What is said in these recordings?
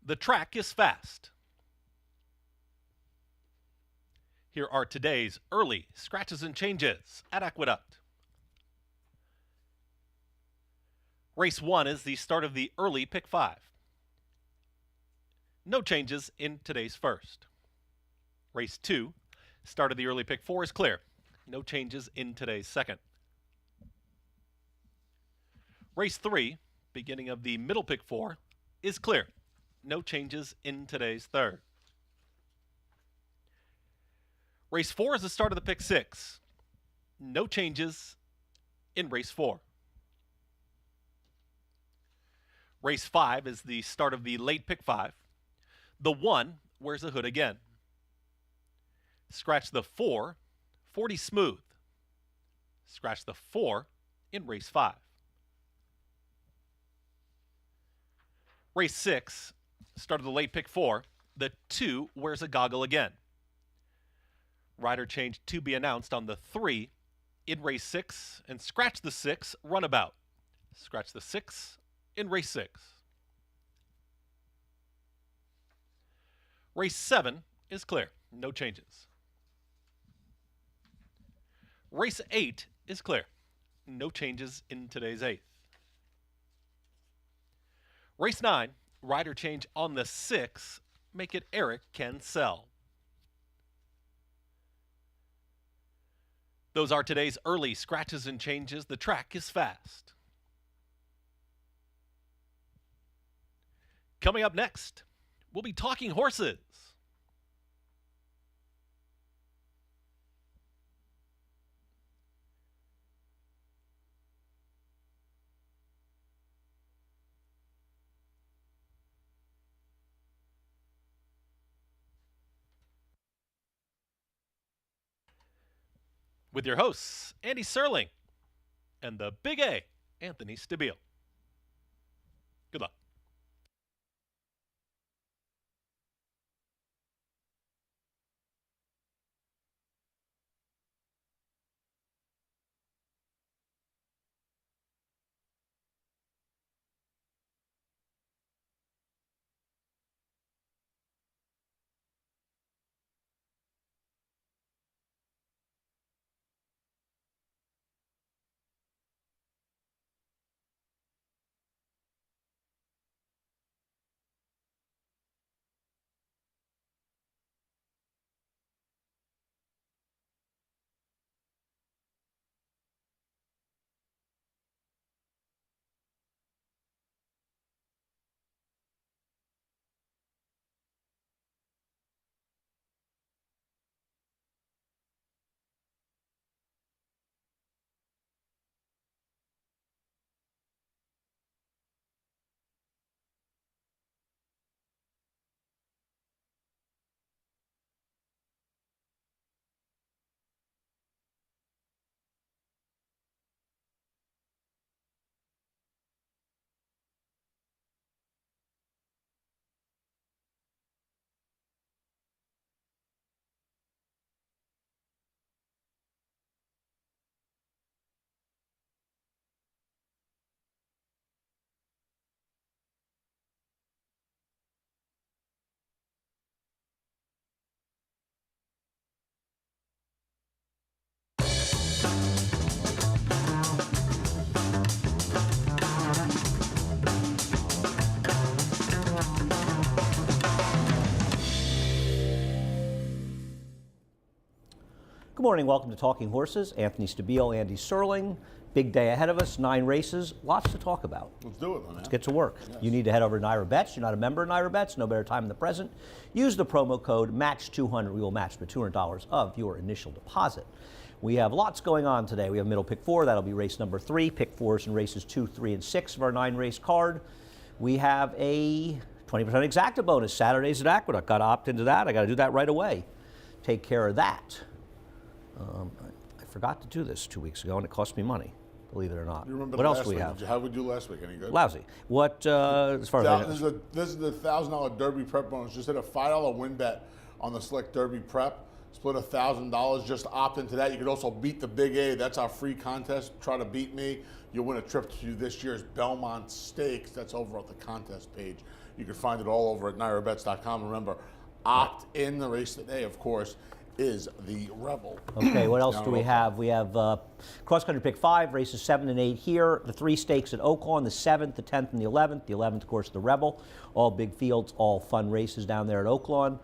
The track is fast. Here are today's early scratches and changes at Aqueduct. Race 1 is the start of the early pick 5. No changes in today's first. Race 2, start of the early pick 4 is clear. No changes in today's second. Race 3, beginning of the middle pick 4, is clear. No changes in today's third. Race 4 is the start of the pick 6. No changes in race 4. Race 5 is the start of the late pick 5. The 1 wears a hood again. Scratch the 4, 40 smooth. Scratch the 4 in race 5. Race 6, start of the late pick 4. The 2 wears a goggle again. Rider change to be announced on the 3 in race 6 and scratch the 6 runabout. Scratch the 6 in race 6. Race 7 is clear. No changes. Race 8 is clear. No changes in today's 8th. Race 9, rider change on the 6. Make it Eric can sell. Those are today's early scratches and changes. The track is fast. Coming up next, we'll be talking horses. With your hosts, Andy Serling and the Big A, Anthony Stabile. Good luck. Good morning, welcome to Talking Horses. Anthony Stabile, Andy Serling. Big day ahead of us, 9 races, lots to talk about. Let's do it, man. Let's get to work. Yes. You need to head over to Naira Bets. You're not a member of Naira Bets, no better time than the present. Use the promo code MATCH200. We will match the $200 of your initial deposit. We have lots going on today. We have middle pick 4, that'll be race number 3. Pick 4s in races 2, 3, and 6 of our 9-race card. We have a 20% exacta bonus Saturdays at Aqueduct. Got to opt into that. I got to do that right away. Take care of that. I forgot to do this 2 weeks ago, and it cost me money, believe it or not. You remember what else do we week? have? How did we do last week? Any good? Lousy. What, as far as I know? This is the $1,000 Derby prep bonus. Just hit a $5 win bet on the Select Derby prep. split $1,000. Just opt into that. You could also beat the Big A. That's our free contest. Try to beat me. You'll win a trip to this year's Belmont Stakes. That's over at the contest page. You can find it all over at NYRABets.com. Remember, opt in. The race today, of course, is the Rebel. Okay, what else do we have? We have cross-country pick 5, races 7 and 8 here. The 3 stakes at Oaklawn, the 7th, the 10th, and the 11th. The 11th, of course, the Rebel. All big fields, all fun races down there at Oaklawn.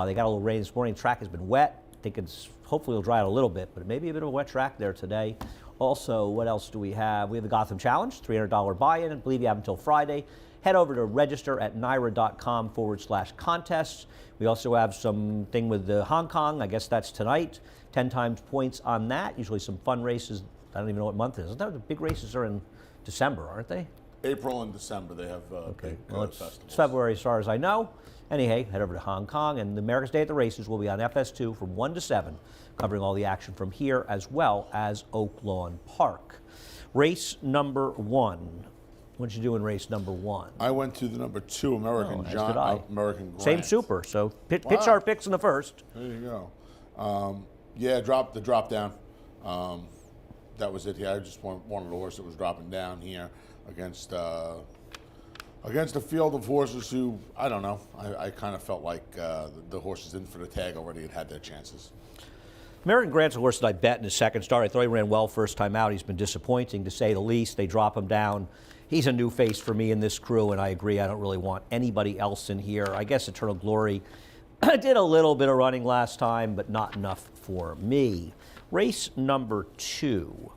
They got a little rain this morning. The track has been wet. I think it's hopefully it'll dry out a little bit, but it may be a bit of a wet track there today. Also, what else do we have? We have the Gotham Challenge, $300 buy-in. I believe you have until Friday. Head over to register at NYRA.com/contests. We also have something with the Hong Kong. I guess that's tonight. 10 times points on that. Usually some fun races. I don't even know what month it is. The big races are in December, aren't they? April and December, they have Okay. big Well, it's festivals. February as far as I know. Anyhow, head over to Hong Kong, and the America's Day at the Races will be on FS2 from 1 to 7, covering all the action from here as well as Oaklawn Park. Race number 1. What did you do in race number 1? I went to the number 2 American as did I. American Grant. Same super, so pitch Wow. our picks in the first. There you go. Yeah, drop down. That was it. Yeah, I just wanted a horse that was dropping down here against a field of horses who, I don't know, I kind of felt like the horses in for the tag already had their chances. American Grant's a horse that I bet in his second start. I thought he ran well first time out. He's been disappointing, to say the least. They drop him down. He's a new face for me in this crew, and I agree. I don't really want anybody else in here. I guess Eternal Glory did a little bit of running last time, but not enough for me. Race number 2.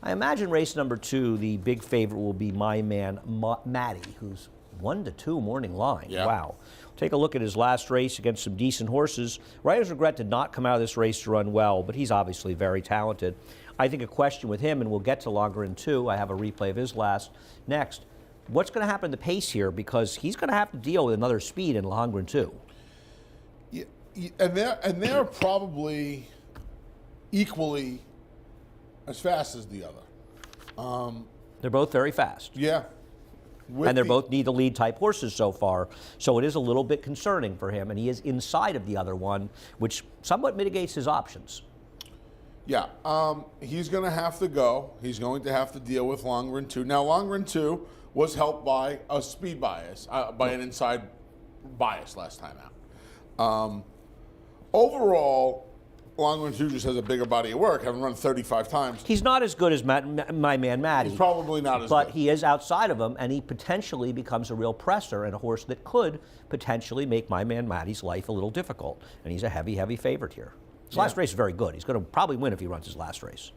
I imagine race number 2, the big favorite will be my man, Matty, who's 1-2 morning line. Yeah. Wow. Take a look at his last race against some decent horses. Riders Regret did not come out of this race to run well, but he's obviously very talented. I think a question with him, and we'll get to Longren 2, I have a replay of his last next. What's going to happen to the pace here? Because he's going to have to deal with another speed in Longren 2. Yeah, and they're probably equally as fast as the other. They're both very fast. Yeah. And they're both need to lead type horses so far. So it is a little bit concerning for him, and he is inside of the other one, which somewhat mitigates his options. Yeah, he's going to have to go. He's going to have to deal with Longren 2. Now, Longren 2 was helped by a speed bias, by an inside bias last time out. Overall, Longren 2 just has a bigger body of work, having run 35 times. He's not as good as my man Matty. He's probably not as but good. he is outside of him, and he potentially becomes a real presser and a horse that could potentially make my man Matty's life a little difficult. And he's a heavy, heavy favorite here. His last race is very good. He's going to probably win if he runs his last race.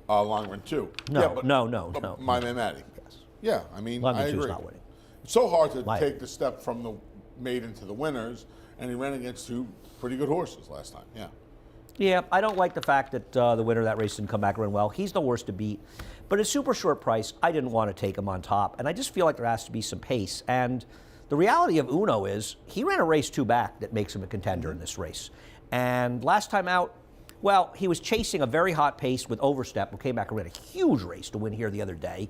Longren 2. No, yeah, but, no. My man Matty. Yes. Yeah, I mean, Longren I 2 is agree. not winning. It's so hard to Why? take the step from the maiden to the winners, and he ran against 2 pretty good horses last time. Yeah. Yeah, I don't like the fact that the winner of that race didn't come back and run well. He's the worst to beat. But at super short price, I didn't want to take him on top. And I just feel like there has to be some pace. And the reality of Uno is he ran a race 2 back that makes him a contender in this race. And last time out, well, he was chasing a very hot pace with Overstep, who came back and ran a huge race to win here the other day.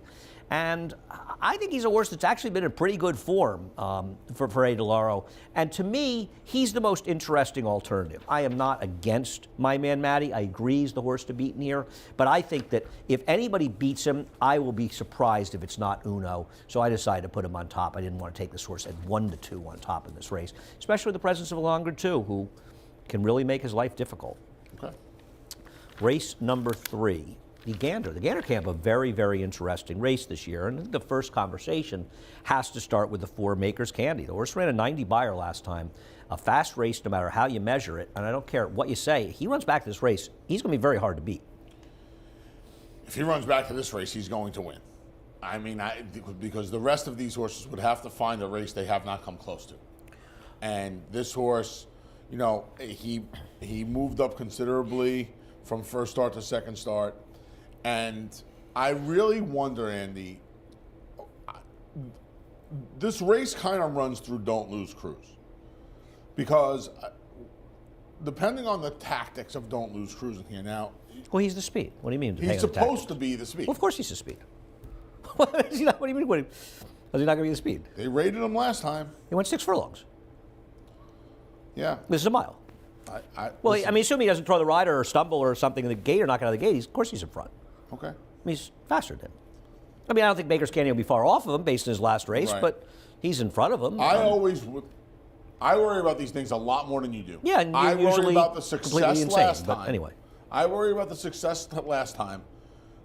And I think he's a horse that's actually been in pretty good form for A. DeLauro. And to me, he's the most interesting alternative. I am not against my man Matty. I agree he's the horse to beat in here. But I think that if anybody beats him, I will be surprised if it's not Uno. So I decided to put him on top. I didn't want to take this horse at 1-2 on top in this race, especially with the presence of a Longren 2, who can really make his life difficult. Okay. Race number 3. The Gander. The Gander Camp, a very, very interesting race this year. And the first conversation has to start with the 4 Makers Candy. The horse ran a 90 buyer last time. A fast race no matter how you measure it. And I don't care what you say. He runs back to this race, he's going to be very hard to beat. If he runs back to this race, he's going to win. I mean, because the rest of these horses would have to find a race they have not come close to. And this horse, you know, he moved up considerably from first start to second start. And I really wonder, Andy, this race kind of runs through Don't Lose Cruise. Because depending on the tactics of Don't Lose Cruise in here now. Well, he's the speed. What do you mean? He's supposed to be the speed. Well, of course he's the speed. What do you mean? Is he not going to be the speed? They rated him last time. He went 6 furlongs. Yeah. This is a mile. Well, listen, I mean, assuming he doesn't throw the rider or stumble or something in the gate or knock it out of the gate, of course he's in front. okay. I mean, he's faster than him. I mean, I don't think Baker's Candy will be far off of him based on his last race, Right. but he's in front of him. I worry about these things a lot more than you do. Yeah, and you're I worry usually about the completely success insane, last but time. anyway. I worry about the success last time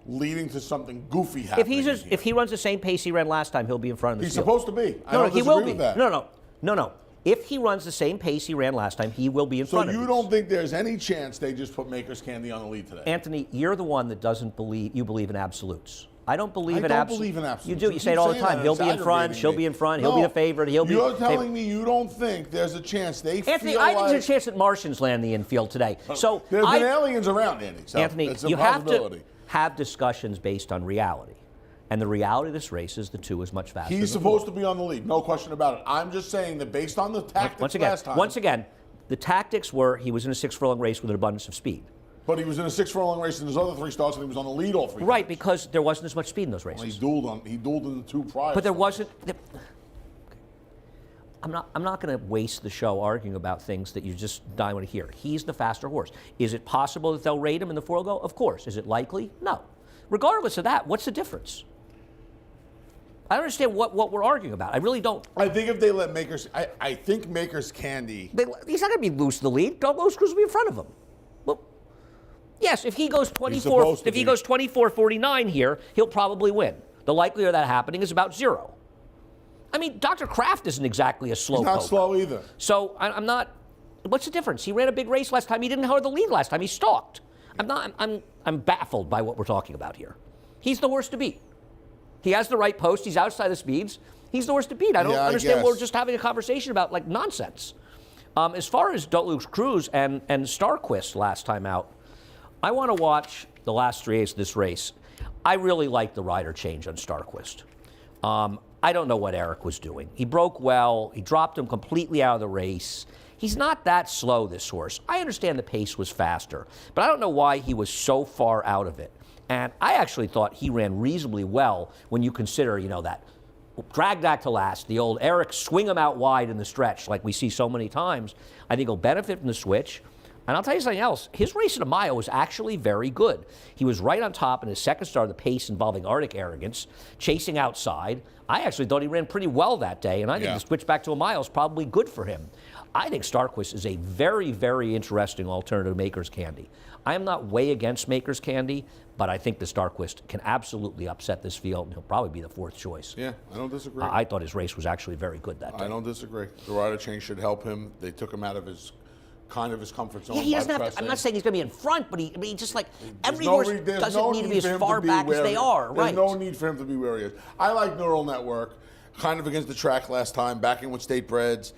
leading to something goofy happening. If he runs the same pace he ran last time, he'll be in front of the He's field. supposed to be. I No, don't he disagree will be. with that. No. If he runs the same pace he ran last time, he will be in So front of you these. don't think there's any chance they just put Maker's Candy on the lead today? Anthony, you're the one that doesn't believe you believe in absolutes. I don't believe I in don't absolutes. believe in absolutes. You do. You say it keep all the saying time. that. He'll It's be in front. aggravating She'll me. be in front. He'll be No, the favorite. He'll be. You're telling me you don't think there's a chance they Anthony, feel I think like there's a chance that Martians land the infield today. So there's been aliens around, Andy. So Anthony, it's a you have possibility. to have discussions based on reality. And the reality of this race is the 2 is much faster. He's than the supposed 4. to be on the lead, no question about it. I'm just saying that based on the tactics last time. Once again, the tactics were he was in a 6 furlong race with an abundance of speed. But he was in a 6 furlong race in his other 3 starts, and he was on the lead all 3 Right, times. because there wasn't as much speed in those races. Well, he dueled in the 2 prior. But there wasn't. I'm not going to waste the show arguing about things that you just don't want to hear. He's the faster horse. Is it possible that they'll rate him in the 4 go? Of course. Is it likely? No. Regardless of that, what's the difference? I don't understand what we're arguing about. I really don't. I think if they let Maker's, I think Maker's Candy. He's not going to be loose in the lead. Don't Los Cruz will be in front of him. Well, yes, if he goes 24, supposed to if he be. goes 24-49 here, he'll probably win. The likelihood of that happening is about 0. I mean, Dr. Kraft isn't exactly a slow He's not poker. slow either. So I'm not. What's the difference? He ran a big race last time. He didn't hold the lead last time. He stalked. I'm baffled by what we're talking about here. He's the horse to beat. He has the right post. He's outside the speeds. He's the horse to beat. I don't understand. guess. We're just having a conversation about like nonsense. As far as Don't Lose Cruz and Starquist last time out, I want to watch the last 3 days of this race. I really like the rider change on Starquist. I don't know what Eric was doing. He broke well. He dropped him completely out of the race. He's not that slow, this horse. I understand the pace was faster, but I don't know why he was so far out of it. And I actually thought he ran reasonably well when you consider, that drag that to last, the old Eric swing him out wide in the stretch like we see so many times. I think he'll benefit from the switch. And I'll tell you something else. His race at a mile was actually very good. He was right on top in his second start of the pace involving Arctic Arrogance, chasing outside. I actually thought he ran pretty well that day, and I think the switch back to a mile is probably good for him. I think Starquist is a very, very interesting alternative to Maker's Candy. I am not way against Maker's Candy, but I think the Starquist can absolutely upset this field, and he'll probably be the 4th choice. Yeah, I don't disagree. I thought his race was actually very good that day. I don't disagree. The rider change should help him. They took him out of his comfort zone. Yeah, he doesn't by have to, I'm pressing. not saying he's going to be in front, but he just like every There's horse no there's doesn't no need to be for as him far be back as where they are, There's right? no need for him to be where he is. I like Neural Network, kind of against the track last time, backing with State Breds.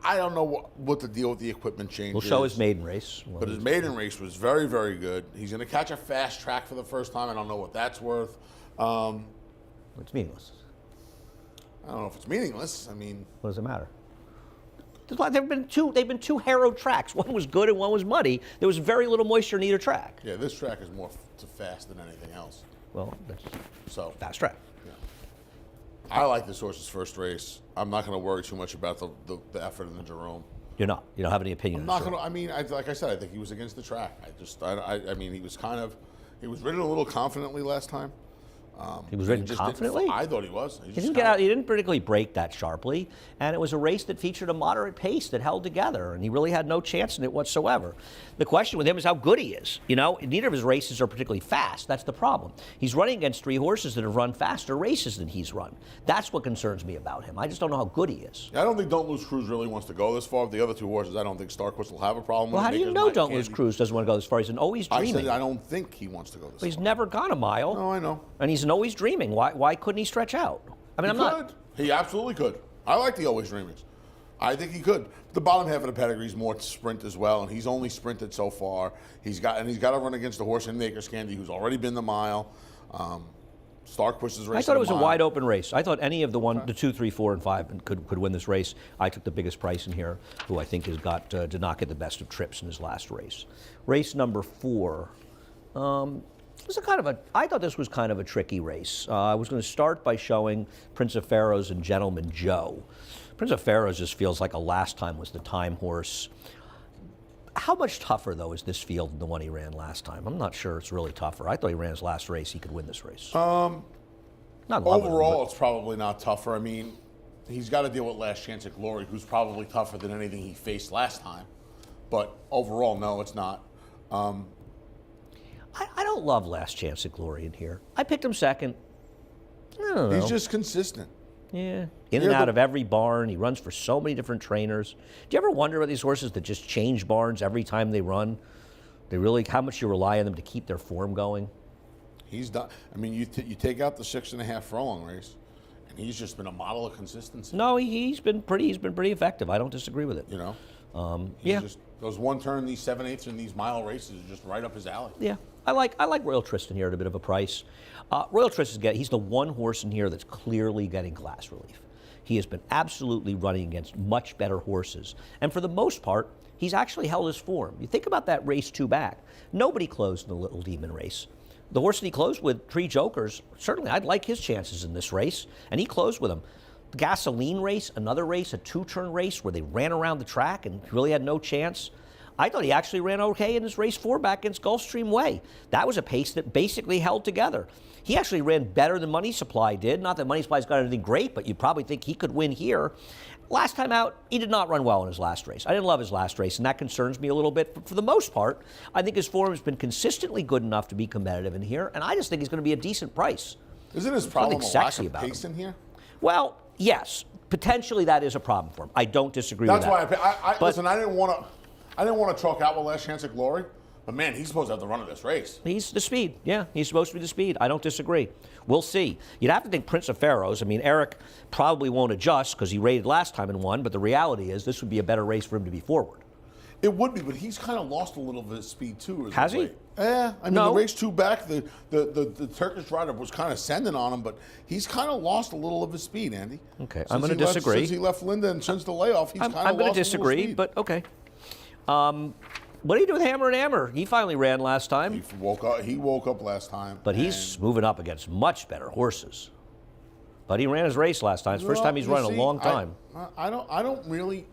I don't know what the deal with the equipment change We'll is. show his maiden race. But his maiden race was very, very good. He's going to catch a fast track for the first time. I don't know what that's worth. It's meaningless. I don't know if it's meaningless. I mean, What does it matter? They've been two harrowed tracks. One was good and one was muddy. There was very little moisture in either track. yeah, this track is more to fast than anything else. Well, that's So fast track. I like this horse's first race. I'm not going to worry too much about the effort in the Jerome. You're not. You don't have any opinion. I'm not going to. I mean, like I said, I think he was against the track. I mean, he was ridden a little confidently last time. He was ridden just confidently? I thought he was. He didn't get out. He didn't particularly break that sharply, and it was a race that featured a moderate pace that held together, and he really had no chance in it whatsoever. The question with him is how good he is. Neither of his races are particularly fast. That's the problem. He's running against 3 horses that have run faster races than he's run. That's what concerns me about him. I just don't know how good he is. I don't think Don't Lose Cruz really wants to go this far. The other 2 horses, I don't think Starquist will have a problem Well, with. how do you know Don't Lose Cruz doesn't want to go this far? He's always I dreaming. said I don't think he wants to go this But he's far. never gone a mile. No, I know. And he's always dreaming. Why couldn't he stretch out? I mean, He I'm not. could. He absolutely could. I like the Always Dreamers. I think he could. The bottom half of the pedigree is more sprint as well, and he's only sprinted so far. He's got to run against a horse in Maker's Candy who's already been the mile. Starquist is racing. I thought it was a mile. wide open race. I thought any of the 2, 3, 4, and 5 could win this race. I took the biggest price in here, who I think has got did not get the best of trips in his last race. Race number 4. I thought this was kind of a tricky race. I was going to start by showing Prince of Pharaohs and Gentleman Joe. Prince of Pharaohs just feels like a last time was the time horse. How much tougher, though, is this field than the one he ran last time? I'm not sure it's really tougher. I thought he ran his last race. He could win this race. Overall, him, it's probably not tougher. I mean, he's got to deal with Last Chance at Glory, who's probably tougher than anything he faced last time. But overall, no, it's not. I don't love Last Chance at Glory in here. I picked him second. I don't know. He's just consistent. Yeah. In and out of every barn. He runs for so many different trainers. Do you ever wonder about these horses that just change barns every time they run? How much you rely on them to keep their form going? He's done. I mean, you take out the 6.5 furlong race, and he's just been a model of consistency. No, he's been pretty effective. I don't disagree with it. You know. Yeah. Just, those one turn, these 7/8 and these mile races are just right up his alley. Yeah. I like Royal Tristan here at a bit of a price. Royal Tristan, he's the one horse in here that's clearly getting class relief. He has been absolutely running against much better horses. And for the most part, he's actually held his form. You think about that race 2 back. Nobody closed in the Little Demon race. The horse that he closed with, Tree Jokers, certainly I'd like his chances in this race. And he closed with him. The Gasoline race, another race, a 2-turn race where they ran around the track and really had no chance. I thought he actually ran okay in his race 4 back against Gulfstream Way. That was a pace that basically held together. He actually ran better than Money Supply did. Not that Money Supply's got anything great, but you'd probably think he could win here. Last time out, he did not run well in his last race. I didn't love his last race, and that concerns me a little bit. But for the most part, I think his form has been consistently good enough to be competitive in here, and I just think he's going to be a decent price. Isn't his problem a lack of pace in here? Well, yes. Potentially that is a problem for him. I don't disagree with that. That's why listen, I didn't want to chalk out with Last Chance at Glory, but man, he's supposed to have the run of this race. He's the speed. Yeah, he's supposed to be the speed. I don't disagree. We'll see. You'd have to think Prince of Pharaohs. I mean, Eric probably won't adjust because he rated last time and won, but the reality is this would be a better race for him to be forward. It would be, but he's kind of lost a little of his speed too. Has he? Yeah, I mean, the race 2 back, the Turkish rider was kind of sending on him, but he's kind of lost a little of his speed, Andy. Okay, I'm going to disagree. Since he left Linda and since the layoff, he's kind of lost a little speed. I'm going to disagree, but okay. What do you do with Hammer and Hammer? He finally ran last time. He woke up last time. But he's moving up against much better horses. But he ran his race last time. It's the first time he's run in a long time. I don't really.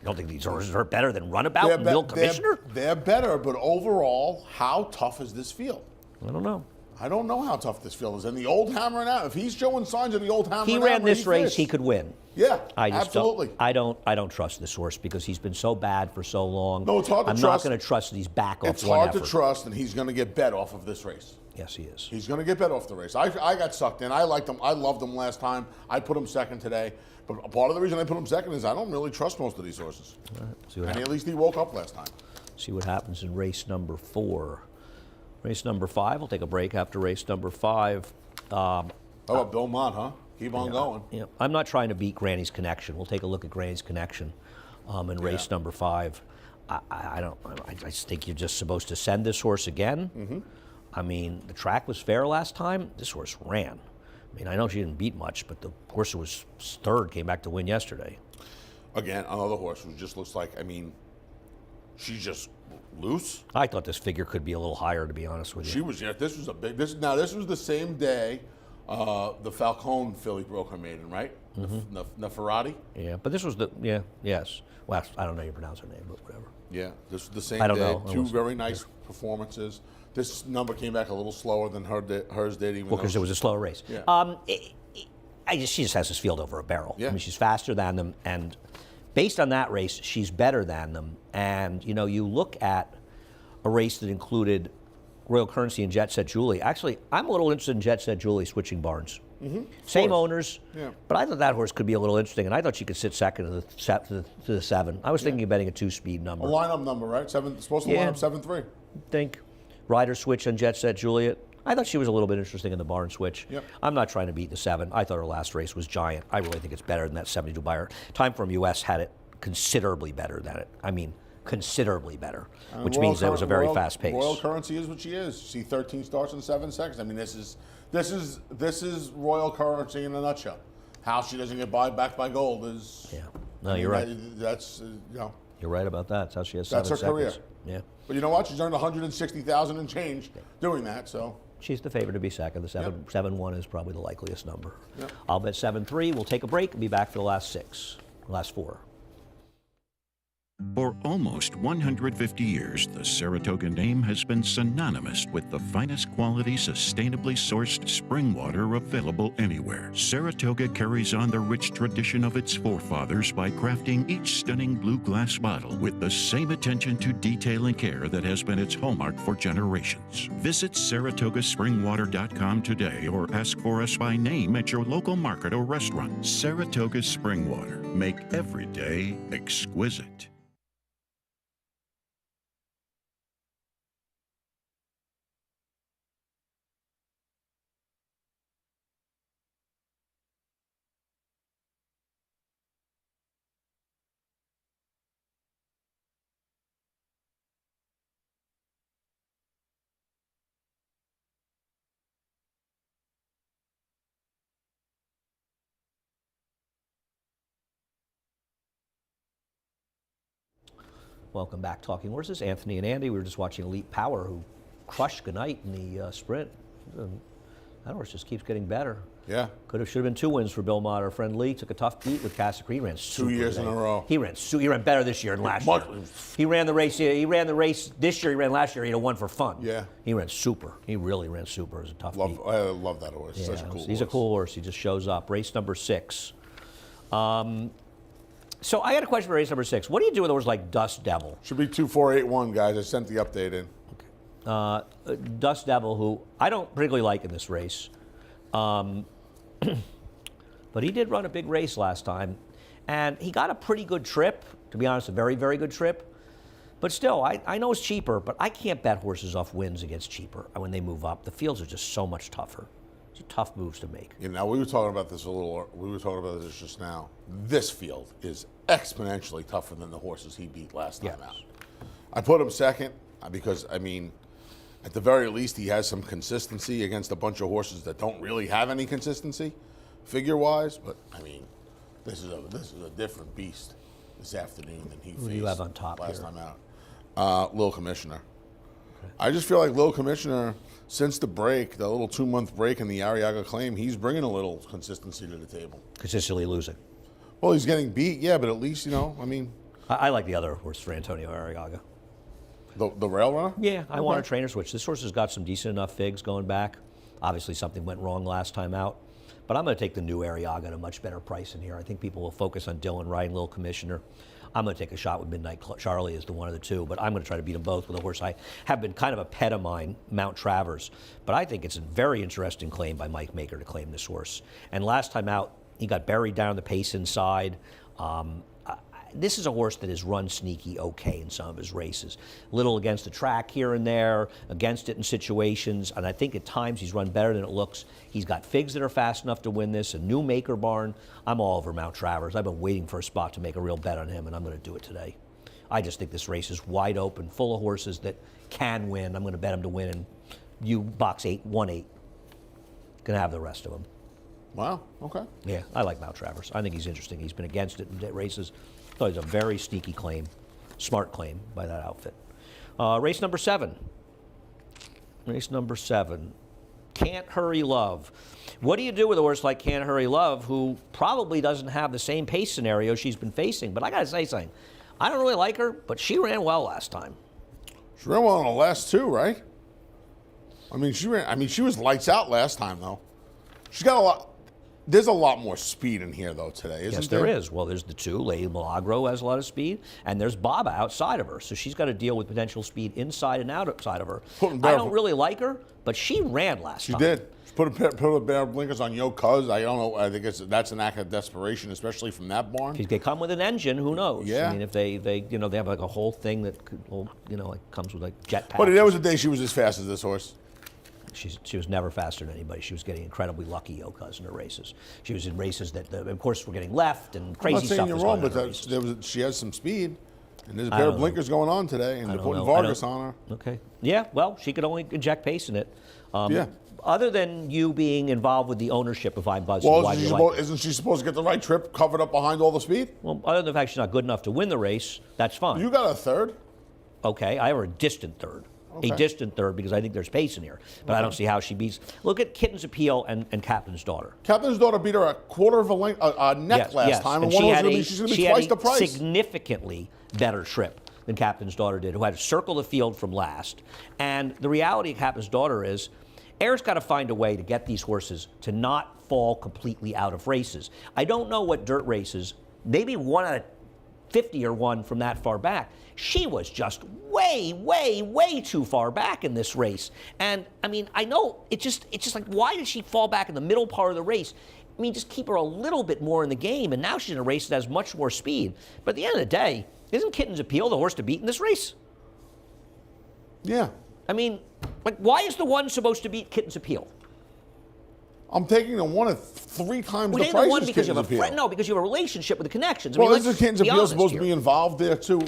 You don't think these horses are better than Runabout and Mill Commissioner? They're better, but overall, how tough is this field? I don't know. I don't know how tough this field is. And the old Hammer and Hammer, if he's showing signs of the old Hammer and Hammer, he ran this race, he could win. Yeah, absolutely. I don't trust this horse because he's been so bad for so long. No, it's hard to trust. I'm not going to trust that he's back off It's hard to trust, and he's going to get bet off of this race. Yes, he is. He's going to get bet off the race. I got sucked in. I liked him. I loved him last time. I put him second today. But part of the reason I put him second is I don't really trust most of these horses. All right, and at least he woke up last time. See what happens in race number 4. Race number 5. We'll take a break after race number 5. How about Bill Mott, huh? Keep on going. Yeah, I'm not trying to beat Granny's Connection. We'll take a look at Granny's Connection in race number 5. I just think you're just supposed to send this horse again. Mm-hmm. I mean, the track was fair last time. This horse ran. I mean, I know she didn't beat much, but the horse who was third came back to win yesterday. Again, another horse who just looks like, I mean, she's just loose. I thought this figure could be a little higher, to be honest with you. She was, yeah, this was a big, this was the same day the Falcone filly broke her maiden, right? Mm-hmm. Neferati? Yeah, but this was yes. Well, I don't know how you pronounce her name, but whatever. Yeah, this was the same I don't day. know. Two very nice performances. This number came back a little slower than hers did. Even because it was a slow race. Yeah. She just has this field over a barrel. Yeah. I mean, she's faster than them, and based on that race, she's better than them. And, you know, you look at a race that included Royal Currency and Jet Set Julie. Actually, I'm a little interested in Jet Set Julie switching barns. Mm-hmm. Same owners, yeah. But I thought that horse could be a little interesting, and I thought she could sit second to the 7. I was thinking of betting a 2-speed number. A lineup number, right? Supposed to line up 7-3. Think rider switch on Jet Set Juliet. I thought she was a little bit interesting in the barn switch. Yep. I'm not trying to beat the 7. I thought her last race was giant. I really think it's better than that 72 buyer. Time From US had it considerably better than it. I mean, considerably better, which means that was a very fast pace. Royal Currency is what she is. See 13 starts in 7 seconds. I mean, this is Royal Currency in a nutshell. How she doesn't get back by gold is. Yeah. No, you're right. That's You're right about that. That's how she has 7 seconds. That's her career. Yeah. But you know what? She's earned $160,000 and change doing that. So. She's the favorite to be second. The 7-1 is probably the likeliest number. Yep. I'll bet 7-3. We'll take a break and be back for the last four. For almost 150 years, the Saratoga name has been synonymous with the finest quality, sustainably sourced spring water available anywhere. Saratoga carries on the rich tradition of its forefathers by crafting each stunning blue glass bottle with the same attention to detail and care that has been its hallmark for generations. Visit SaratogaSpringwater.com today or ask for us by name at your local market or restaurant. Saratoga Spring Water. Make every day exquisite. Welcome back, Talking Horses. Anthony and Andy. We were just watching Elite Power, who crushed Goodnight in the sprint. That horse just keeps getting better. Yeah. Should have been 2 wins for Bill Mott. Our friend Lee took a tough beat with Cassidy. He ran super 2 years today. in a row. He ran better this year than last year. He ran the race. He ran the race this year. He ran last year. He had won for fun. Yeah. He ran super. He really ran super. It was a tough beat. I love that horse. Yeah, Such a cool horse. He's a cool horse. He just shows up. Race number 6. So I got a question for race number 6. What do you do with a horse like Dust Devil? Should be 2481, guys. I sent the update in. Dust Devil, who I don't particularly like in this race. But he did run a big race last time. And he got a pretty good trip, to be honest, a very, very good trip. But still, I know it's cheaper, but I can't bet horses off wins against cheaper when they move up. The fields are just so much tougher. It's tough moves to make. You know, we were talking about this just now. This field is exponentially tougher than the horses he beat last time out. I put him second because, I mean, at the very least, he has some consistency against a bunch of horses that don't really have any consistency, figure-wise. But I mean, this is a different beast this afternoon than he faced. Who do you have on top last here? time out? Lil Commissioner. Okay. I just feel like Lil Commissioner, since the break, the little 2-month break in the Arriaga Claim, he's bringing a little consistency to the table. Consistently losing. Well, he's getting beat, yeah, but at least, I mean. I like the other horse for Antonio Arriaga. The rail runner? Yeah, I want a trainer switch. This horse has got some decent enough figs going back. Obviously, something went wrong last time out. But I'm going to take the new Arriaga at a much better price in here. I think people will focus on Dylan Wright, Little Commissioner. I'm going to take a shot with Midnight Charlie as the one of the two, but I'm going to try to beat them both with a horse I have been kind of a pet of mine, Mount Travers. But I think it's a very interesting claim by Mike Maker to claim this horse. And last time out, he got buried down the pace inside. This is a horse that has run sneaky okay in some of his races. Little against the track here and there, against it in situations, and I think at times he's run better than it looks. He's got figs that are fast enough to win this, a new Maker barn. I'm all over Mount Travers. I've been waiting for a spot to make a real bet on him, and I'm going to do it today. I just think this race is wide open, full of horses that can win. I'm going to bet him to win, and you box 8, 1-8. Going to have the rest of them. Wow, okay. Yeah, I like Mount Travers. I think he's interesting. He's been against it in races. So it's a very sneaky claim, smart claim by that outfit. Race number 7. Race number 7. Can't Hurry Love. What do you do with a horse like Can't Hurry Love, who probably doesn't have the same pace scenario she's been facing? But I got to say something. I don't really like her, but she ran well last time. She ran well in the last 2, right? She was lights out last time, though. She's got a lot. There's a lot more speed in here, though, today, isn't there? Yes, there is. Well, there's the 2. Lady Milagro has a lot of speed, and there's Baba outside of her. So she's got to deal with potential speed inside and outside of her. I don't really like her, but she ran last time. She did. She put a pair of blinkers on Yo Cuz. I don't know. I think that's an act of desperation, especially from that barn. If they come with an engine, who knows? Yeah. I mean, if they have like a whole thing that could, like comes with like jetpacks. But there was a day she was as fast as this horse. She was never faster than anybody. She was getting incredibly lucky, Yokaz, in her races. She was in races that, of course, were getting left and crazy stuff. I'm not saying you're wrong, but she has some speed. And there's a pair of blinkers going on today, and they're putting Vargas on her. Okay. Yeah, well, she could only inject pace in it. Yeah. Other than you being involved with the ownership of I'm Buzzing, well, isn't she supposed to get the right trip covered up behind all the speed? Well, other than the fact she's not good enough to win the race, that's fine. You got a third. Okay, I have her a distant third. a distant third because I think there's pace in here. But I don't see how she beats. Look at Kitten's Appeal and Captain's Daughter. Captain's Daughter beat her a quarter of a length, a neck last time, and she's going to be twice the price. Significantly better trip than Captain's Daughter did, who had to circle the field from last. And the reality of Captain's Daughter is, Air's got to find a way to get these horses to not fall completely out of races. I don't know what dirt races, maybe 1 out of 50 or one from that far back. She was just way, way, way too far back in this race. And I mean, I know it's just like, why did she fall back in the middle part of the race? I mean, just keep her a little bit more in the game, and now she's in a race that has much more speed. But at the end of the day, isn't Kitten's Appeal the horse to beat in this race? Yeah. I mean, like, why is the one supposed to beat Kitten's Appeal? I'm taking the one at 3 times the price the one as because you Kitten's have a Appeal. No, because you have a relationship with the connections. I Well, mean, isn't Kitten's Appeal supposed to be involved there too?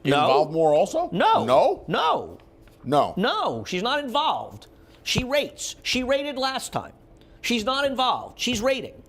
Involved more also? No. No? No. No. No, she's not involved. She rates. She rated last time. She's not involved. She's rating.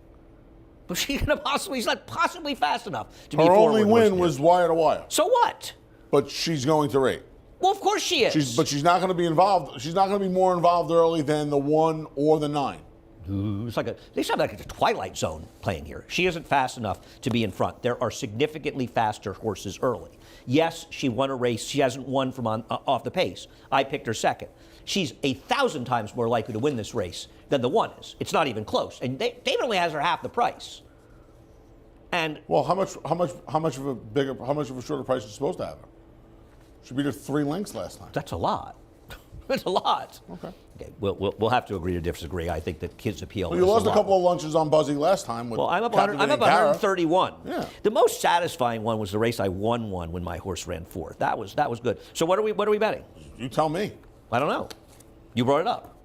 But she's not possibly fast enough to be Her forward. only win was wire to wire. So what? But she's going to rate. Well, of course she is. But she's not going to be involved. She's not going to be more involved early than the 1 or the 9. It's like they sound like a Twilight Zone playing here. She isn't fast enough to be in front. There are significantly faster horses early. Yes, she won a race. She hasn't won from off the pace. I picked her second. She's 1,000 times more likely to win this race than the 1 is. It's not even close. And David only has her half the price. And well, how much of a shorter price is she supposed to have her? She beat her 3 lengths last time. That's a lot. That's a lot. Okay. Okay, we'll have to agree to disagree. I think that Kitten's Appeal. Well, you lost a couple of lunches on Buzzy last time. With I'm up 131. Yeah. The most satisfying one was the race I won when my horse ran 4th. That was good. So what are we betting? You tell me. I don't know. You brought it up.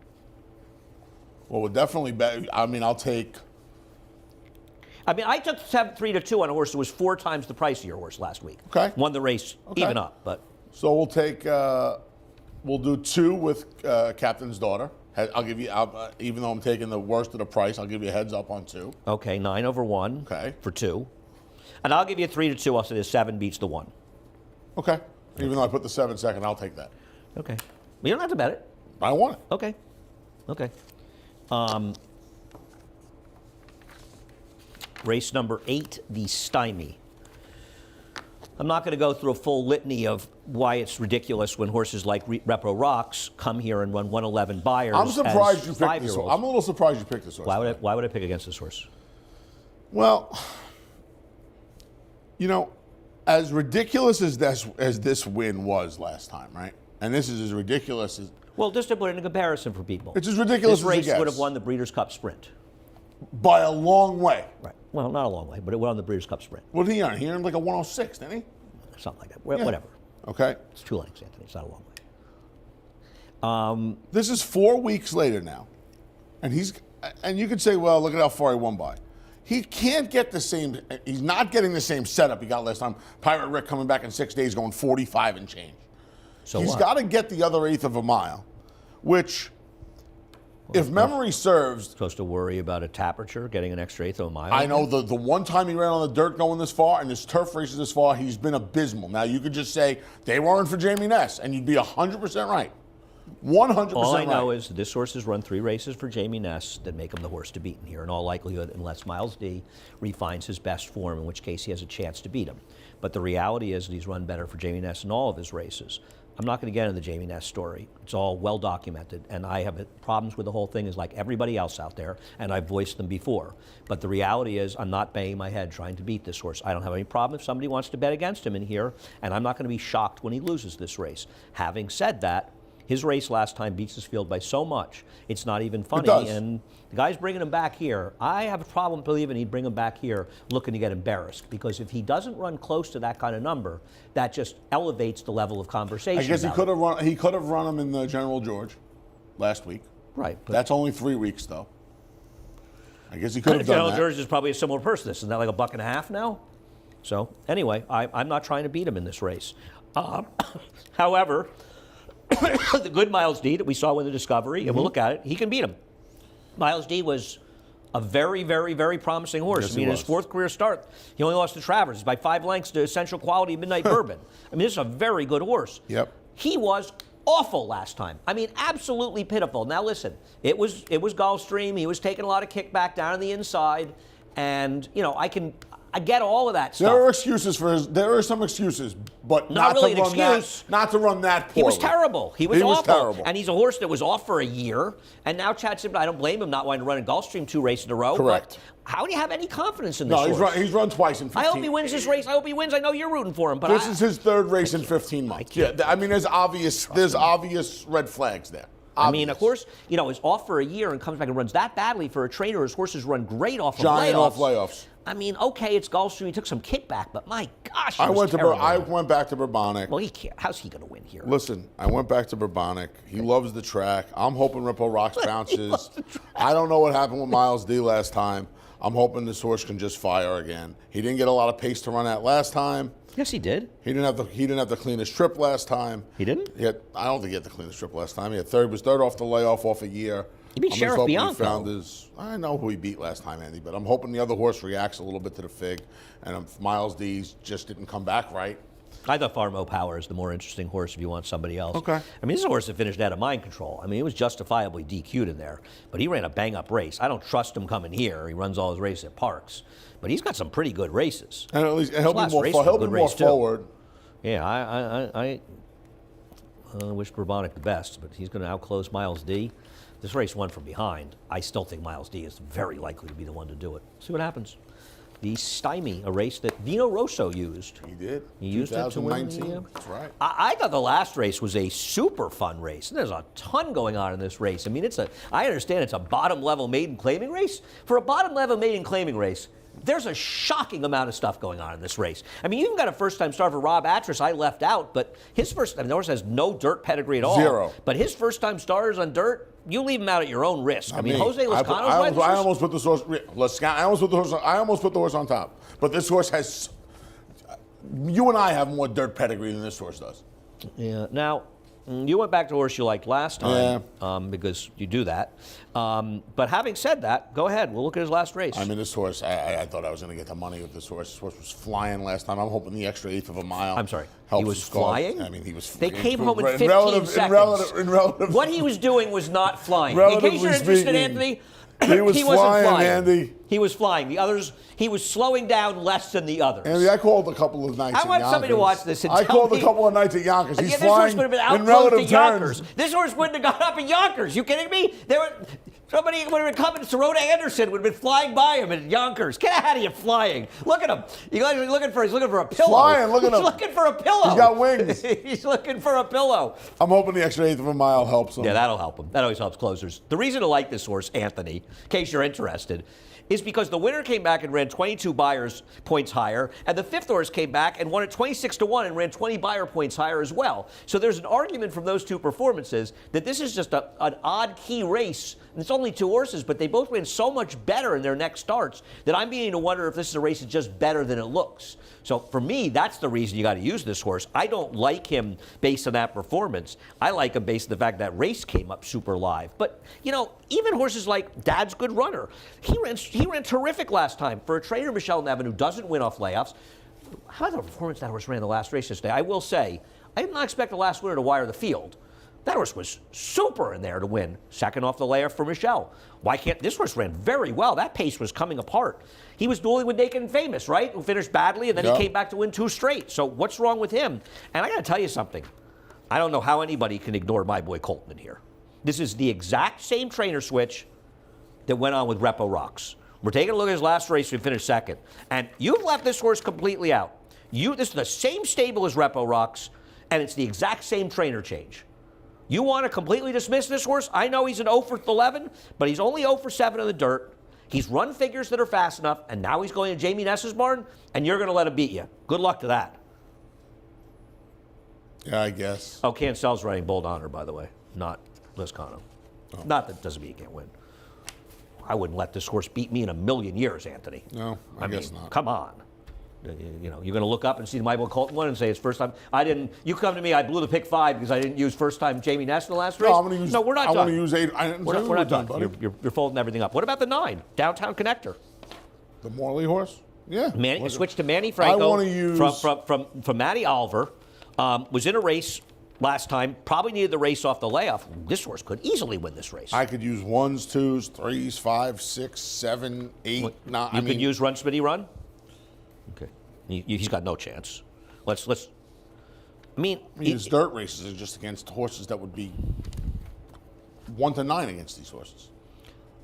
Well, we'll definitely bet. I mean, I'll take. I mean, I took 3-2 on a horse that was 4 times the price of your horse last week. Okay. Won the race even up, but. So we'll take. We'll do 2 with Captain's Daughter. I'll give you, even though I'm taking the worst of the price, I'll give you a heads up on 2. Okay, 9 over 1. Okay. For 2. And I'll give you 3-2. I'll say the 7 beats the 1. Okay. Even though I put the 7 second, I'll take that. Okay. Well, you don't have to bet it. I want it. Okay. Okay. Race number 8, the Stymie. I'm not going to go through a full litany of why it's ridiculous when horses like Repro Rocks come here and run 111 buyers. I'm surprised you picked this horse. I'm a little surprised you picked this horse. Why would I pick against this horse? Well, you know, as ridiculous as this win was last time, right? And this is as ridiculous as. Well, just to put it in comparison for people. It's as ridiculous this as it race gets. would have won the Breeders' Cup Sprint. By a long way. Right. Well, not a long way, but it won the Breeders' Cup Sprint. What did he earn? He earned like a 106, didn't he? Something like that. Whatever. Okay. It's 2 lengths, Anthony. It's not a long way. This is 4 weeks later now. And you could say, well, look at how far he won by. He can't get the same, he's not getting the same setup he got last time. Pirate Rick coming back in 6 days going 45 and change. So he's got to get the other 1/8 of a mile, which, if memory serves. Supposed to worry about a temperature, getting an extra 1/8 of a mile? I know the one time he ran on the dirt going this far and his turf races this far, he's been abysmal. Now, you could just say they weren't for Jamie Ness, and you'd be 100% right. 100% All I know right. is this horse has run 3 races for Jamie Ness that make him the horse to beat in here, in all likelihood, unless Miles D refines his best form, in which case he has a chance to beat him. But the reality is that he's run better for Jamie Ness in all of his races. I'm not going to get into the Jamie Ness story. It's all well documented, and I have problems with the whole thing, is like everybody else out there, and I've voiced them before. But the reality is I'm not banging my head trying to beat this horse. I don't have any problem if somebody wants to bet against him in here, and I'm not going to be shocked when he loses this race. Having said that, his race last time beats this field by so much, it's not even funny. It does. And the guy's bringing him back here. I have a problem believing he'd bring him back here looking to get embarrassed, because if he doesn't run close to that kind of number, that just elevates the level of conversation. I guess he about could it. have run. He could have run him in the General George last week. Right. But That's only 3 weeks, though. I guess he could have done General that. George is probably a similar person. Isn't that like $1.50 now? So anyway, I'm not trying to beat him in this race. However, the good Miles D that we saw with the Discovery, and we'll look at it, he can beat him. Miles D was a very, very, very promising horse. Yes, I mean, he his was. 4th career start, he only lost to Travers by 5 lengths to Essential Quality Midnight Bourbon. I mean, this is a very good horse. Yep. He was awful last time. I mean, absolutely pitiful. Now listen, it was Gulfstream. He was taking a lot of kickback down on the inside, and I get all of that stuff. There are excuses for his. There are some excuses, but Not really an excuse. Not to run that poorly. He was terrible. He was awful. Terrible. And he's a horse that was off for a year. And now Chad Simpson, I don't blame him not wanting to run in Gulfstream 2 races in a row. Correct. But how do you have any confidence in this No, horse? he's run twice in 15. I hope he wins this race. I hope he wins. I know you're rooting for him. But This is his third race in 15 months. Yeah, I mean, there's obvious red flags there. I mean, a horse, is off for a year and comes back and runs that badly for a trainer. His horses run great off of Giant layoffs. off layoffs. I mean, okay, it's Gulfstream. He took some kickback, but my gosh, I went back to Bourbonic. Well, he can't. How's he going to win here? Listen, I went back to Bourbonic. He loves the track. I'm hoping Ripple Rocks bounces. I don't know what happened with Miles D last time. I'm hoping this horse can just fire again. He didn't get a lot of pace to run at last time. Yes, he did. He didn't have the cleanest trip last time. He didn't? I don't think he had the cleanest trip last time. He was third off the layoff off a year. He beat Sheriff Bianco. I know who he beat last time, Andy, but I'm hoping the other horse reacts a little bit to the fig, and Miles D's just didn't come back right. I thought Farmo Power is the more interesting horse if you want somebody else. Okay. I mean, this is a horse that finished out of mind control. I mean, he was justifiably DQ'd in there, but he ran a bang-up race. I don't trust him coming here. He runs all his races at Parks, but he's got some pretty good races. And at least he'll be more forward. Yeah, I wish Bourbonic the best, but he's going to outclose Miles D. This race won from behind. I still think Miles D is very likely to be the one to do it. See what happens. The Stymie, a race that Vino Rosso used. He did. He used it to win. That's right. I thought the last race was a super fun race. And there's a ton going on in this race. I mean, I understand it's a bottom level maiden claiming race. For a bottom level maiden claiming race, there's a shocking amount of stuff going on in this race. I mean, you even got a first-time star for Rob Atras I left out, but his the horse has no dirt pedigree at all. Zero. But his first-time stars on dirt, you leave him out at your own risk. I mean, Jose Lezcano's I almost put the horse on top. But this horse has. You and I have more dirt pedigree than this horse does. Yeah. Now, you went back to a horse you liked last time because you do that. But having said that, go ahead. We'll look at his last race. I mean, this horse, I thought I was going to get the money with this horse. This horse was flying last time. I'm hoping the extra eighth of a mile. I'm sorry. He was flying? I mean, he was. They came home in 15 seconds. What he was doing was not flying. In case you're interested, Anthony, he was flying, Andy. He was flying. The others, he was slowing down less than the others. Andy, I called a couple of nights at Yonkers. I want somebody to watch this and I tell called me, a couple of nights at Yonkers. He's this flying horse would have been in outclosed relative to Yonkers. terms. This horse wouldn't have gone up at Yonkers. You kidding me? Somebody would have been coming. Sirota Anderson would have been flying by him at Yonkers. Get out of here, flying! Look at him. He's looking for a pillow. Flying. Look at him. He's looking for a pillow. He's got wings. He's looking for a pillow. I'm hoping the extra eighth of a mile helps him. Yeah, that'll help him. That always helps closers. The reason to like this horse, Anthony, in case you're interested, is because the winner came back and ran 22 buyers points higher, and the fifth horse came back and won at 26-1 and ran 20 buyer points higher as well. So there's an argument from those two performances that this is just an odd key race. And it's only two horses, but they both ran so much better in their next starts that I'm beginning to wonder if this is a race that's just better than it looks. So for me, that's the reason you got to use this horse. I don't like him based on that performance. I like him based on the fact that race came up super live. But, even horses like Dad's Good Runner, he ran terrific last time. For a trainer, Michelle Nevin, who doesn't win off layoffs, how about the performance that horse ran the last race yesterday? I will say, I did not expect the last winner to wire the field. That horse was super in there to win. Second off the layoff for Michelle. Why can't this horse ran very well? That pace was coming apart. He was dueling with Naked and Famous, right? Who finished badly, and then he came back to win 2 straight. So what's wrong with him? And I got to tell you something. I don't know how anybody can ignore my boy Colton in here. This is the exact same trainer switch that went on with Repo Rocks. We're taking a look at his last race. We finished second. And you've left this horse completely out. This is the same stable as Repo Rocks, and it's the exact same trainer change. You want to completely dismiss this horse? I know he's an 0 for 11, but he's only 0 for 7 in the dirt. He's run figures that are fast enough, and now he's going to Jamie Ness's barn, and you're going to let him beat you. Good luck to that. Yeah, I guess. Oh, Cancel's running Bold Honor, by the way, not Lezcano. Oh. Not that doesn't mean he can't win. I wouldn't let this horse beat me in a million years, Anthony. No, I guess not. Come on. You're going to look up and see the Michael Colton one and say it's first time. You come to me, I blew the pick 5 because I didn't use first time Jamie Ness in the last race. No, I'm going to use. No, we're not done. I want to use 8. We're not done. Buddy. You're folding everything up. What about the 9, Downtown Connector? The Morley horse? Yeah. Switched to Manny Franco. I want to use from Matty Oliver. Was in a race last time, probably needed the race off the layoff. This horse could easily win this race. I could use 1s, 2s, 3s, 5, 6, 7, 8. You could use Run Smitty Run? Okay. He's got no chance. Let's. His dirt races are just against horses that would be 1 to 9 against these horses.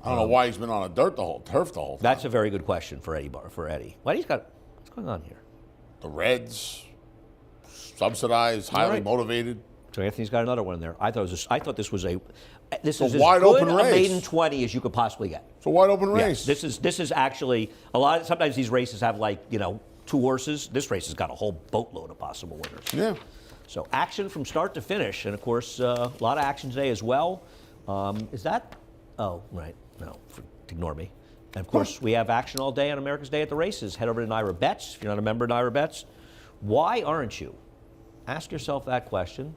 I don't know why he's been on a turf the whole time. That's a very good question for Eddie. What's going on here? The Reds, subsidized, highly motivated. So Anthony's got another one in there. I thought this was as wide good open a race. maiden 20 as you could possibly get. It's a wide open race. Yeah, this is actually sometimes these races have 2 horses. This race has got a whole boatload of possible winners. Yeah. So action from start to finish, and of course a lot of action today as well. Is that? Oh, right. No, ignore me. And of course we have action all day on America's Day at the Races. Head over to Naira Bets if you're not a member of Naira Bets. Why aren't you? Ask yourself that question,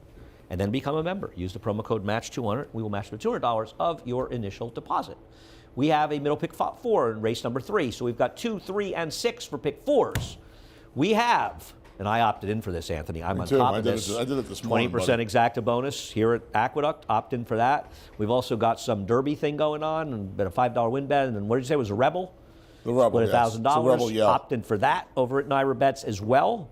and then become a member. Use the promo code MATCH200. We will match the $200 of your initial deposit. We have a middle pick 4 in race number 3, so we've got 2, 3, and 6 for pick 4s. We have, and I opted in for this, Anthony. I'm on top of this. I did it this morning. 20% exacta bonus here at Aqueduct. Opt in for that. We've also got some Derby thing going on, and bet a $5 win bet. And then what did you say? It was a Rebel? The Rebel, Split $1,000. It's a Rebel, yeah. Opt in for that over at Naira Bets as well.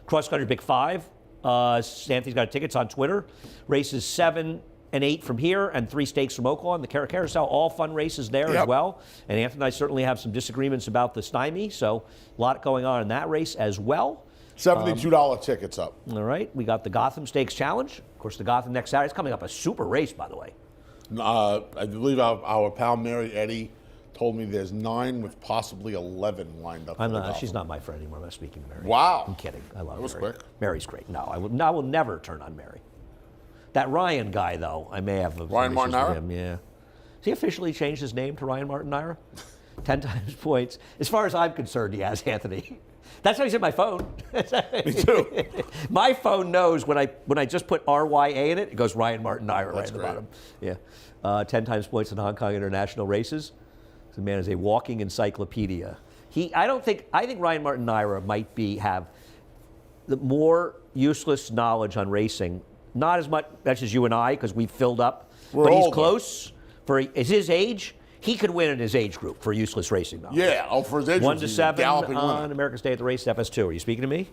Cross Country Pick 5. Anthony's got tickets on Twitter. Races 7 and 8 from here, and 3 stakes from Oaklawn. The Carousel, all fun races there as well. And Anthony and I certainly have some disagreements about the Stymie, so a lot going on in that race as well. $72 tickets up. All right, we got the Gotham Stakes Challenge. Of course, the Gotham next Saturday is coming up, a super race, by the way. I believe our pal Mary Eddy told me there's 9 with possibly 11 lined up. She's not my friend anymore. I'm not speaking to Mary. Wow. I'm kidding. I love Mary. That was quick. Mary's great. No, I will never turn on Mary. That Ryan guy, though, I may have Ryan issues with Martin him. Yeah. Has he officially changed his name to Ryan Martin Naira? 10 times points. As far as I'm concerned, he has, Anthony. That's how he's in my phone. Me too. My phone knows when I just put RYA in it, it goes Ryan Martin Naira right at the bottom. Yeah. 10 times points in Hong Kong International races. The man is a walking encyclopedia. I think Ryan Martin Naira might have the more useless knowledge on racing. Not as much as you and I, because we've filled up. But he's close. For his age, he could win in his age group for useless racing knowledge. Yeah, for his age group, 1 to 7 galloping on winner. America's Day at the Race, FS2. Are you speaking to me?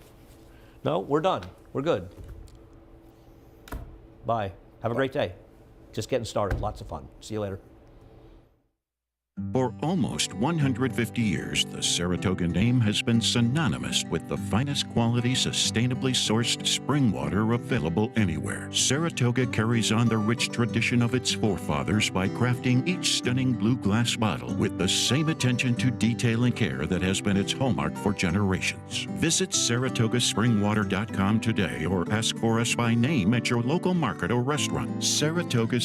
No? We're done. We're good. Bye. Have a great day. Just getting started. Lots of fun. See you later. For almost 150 years, the Saratoga name has been synonymous with the finest quality, sustainably sourced spring water available anywhere. Saratoga carries on the rich tradition of its forefathers by crafting each stunning blue glass bottle with the same attention to detail and care that has been its hallmark for generations. Visit SaratogaSpringwater.com today or ask for us by name at your local market or restaurant. Saratoga